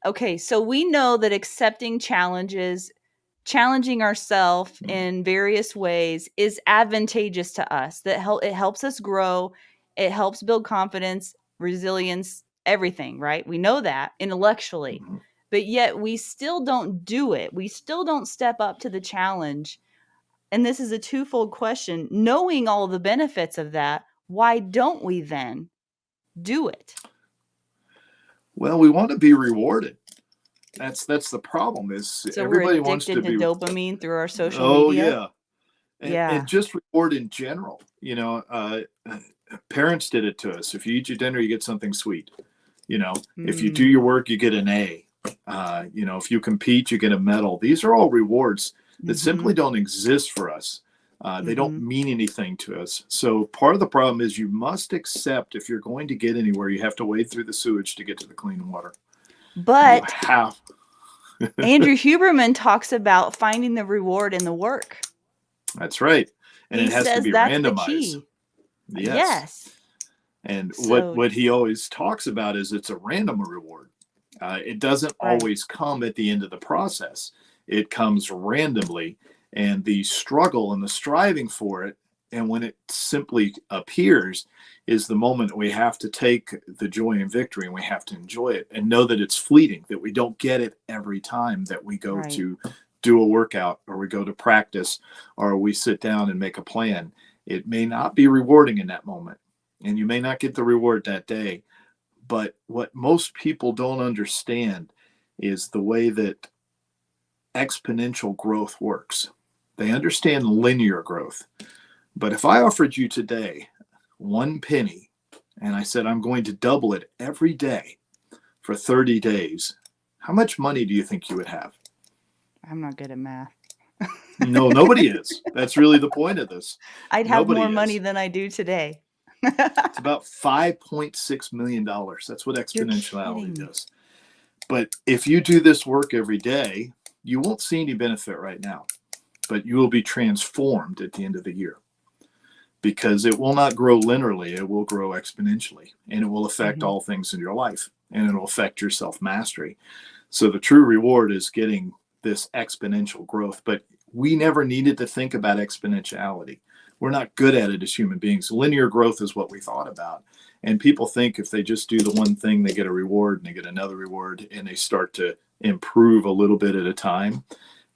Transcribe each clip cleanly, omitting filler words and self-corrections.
Okay, so we know that accepting challenges, challenging ourselves in various ways is advantageous to us. It helps us grow, it helps build confidence, resilience, everything, right? We know that intellectually. Mhm. But yet we still don't do it. We still don't step up to the challenge. And this is a twofold question. Knowing all the benefits of that, why don't we then do it? Well, we want to be rewarded. That's the problem. Is So we're everybody wants to addicted to be? dopamine through our social Oh media. yeah, and Yeah. just reward in general. Parents did it to us. If you eat your dinner, you get something sweet. If you do Mm. your work, you get an A. If you compete, you get a medal. These are all rewards that simply Mhm. don't exist for us. They don't Mhm. mean anything to us. So part of the problem is you must accept if you're going to get anywhere, you have to wade through the sewage to get to the clean water. You But have. Andrew Huberman talks about finding the reward in the work. That's right. And He it has to says be that's the randomized. key. Yes. Yes. And what So, what he always talks about is it's a random reward. It doesn't right. always come at the end of the process. It comes randomly, and the struggle and the striving for it, and when it simply appears, is the moment we have to take the joy and victory, and we have to enjoy it and know that it's fleeting, that we don't get it every time that we go Right. to do a workout or we go to practice or we sit down and make a plan. It may not be rewarding in that moment, and you may not get the reward that day. But what most people don't understand is the way that exponential growth works. They understand linear growth. But if I offered you today 1 penny and I said I'm going to double it every day for 30 days, how much money do you think you would have? I'm not good at math. No, nobody is. That's really the point of this. I'd have more Nobody money is. than I do today. It's about $5.6 million. That's what You're exponentiality kidding. does. But if you do this work every day, you won't see any benefit right now, but you will be transformed at the end of the year because it will not grow linearly, it will grow exponentially, and it will affect Mhm. all things in your life, and it will affect your self mastery. So the true reward is getting this exponential growth, but we never needed to think about exponentiality. We're not good at it as human beings. Linear growth is what we thought about. And people think if they just do the one thing, they get a reward and they get another reward and they start to improve a little bit at a time.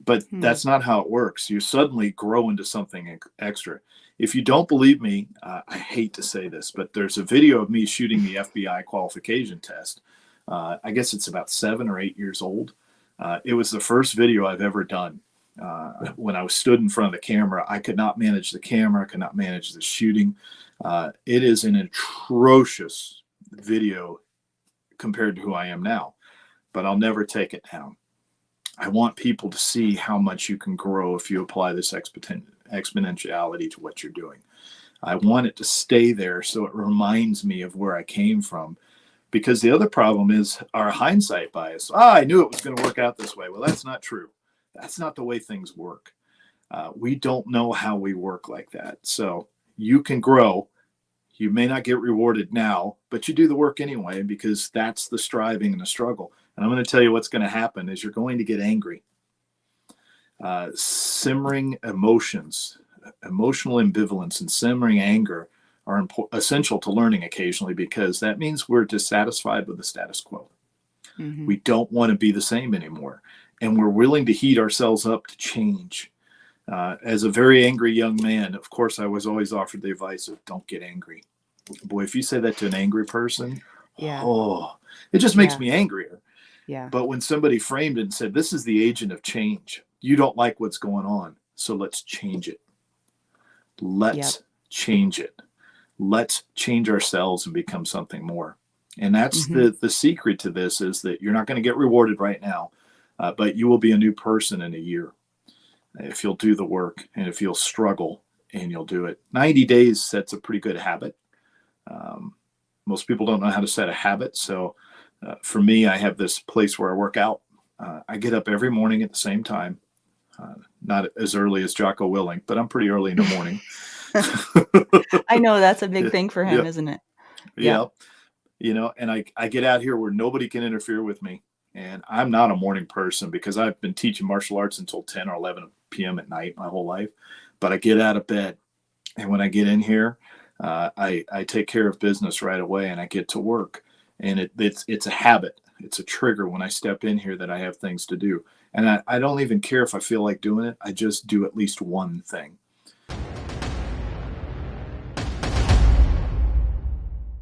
But Hmm. that's not how it works. You suddenly grow into something extra. If you don't believe me, I hate to say this, but there's a video of me shooting the FBI qualification test. I guess it's about 7 or 8 years old. It was the first video I've ever done. When I was stood in front of the camera, I could not manage the camera, I could not manage the shooting. It is an atrocious video compared to who I am now, but I'll never take it down. I want people to see how much you can grow if you apply this exponentiality to what you're doing. I want it to stay there so it reminds me of where I came from. Because the other problem is our hindsight bias. I knew it was going to work out this way. Well, that's not true. That's not the way things work. We don't know how we work like that. So you can grow. You may not get rewarded now, but you do the work anyway because that's the striving and the struggle. And I'm going to tell you what's going to happen is you're going to get angry. Simmering emotions, emotional ambivalence, and simmering anger are essential to learning occasionally because that means we're dissatisfied with the status quo. Mhm. We don't want to be the same anymore. And we're willing to heat ourselves up to change. As a very angry young man, of course, I was always offered the advice of don't get angry. Boy, if you say that to an angry person, Yeah. oh, it just makes Yeah. me angrier. Yeah. But when somebody framed it and said, this is the agent of change, you don't like what's going on, so let's change it. Yep. Let's change it. Let's change ourselves and become something more. And that's Mhm. the secret to this is that you're not going to get rewarded right now, but you will be a new person in a year if you'll do the work and if you'll struggle and you'll do it. 90 days sets a pretty good habit. Um, Most people don't know how to set a habit. So for me, I have this place where I work out. I get up every morning at the same time, not as early as Jocko Willing, but I'm pretty early in the morning. I know that's a big Yeah, thing for him, yeah, isn't it? Yeah. yeah. And I get out here where nobody can interfere with me. And I'm not a morning person because I've been teaching martial arts until 10 or 11 p.m. at night my whole life. But I get out of bed, and when I get in here, I take care of business right away, and I get to work. And it's a habit. It's a trigger when I step in here that I have things to do. And I don't even care if I feel like doing it. I just do at least one thing.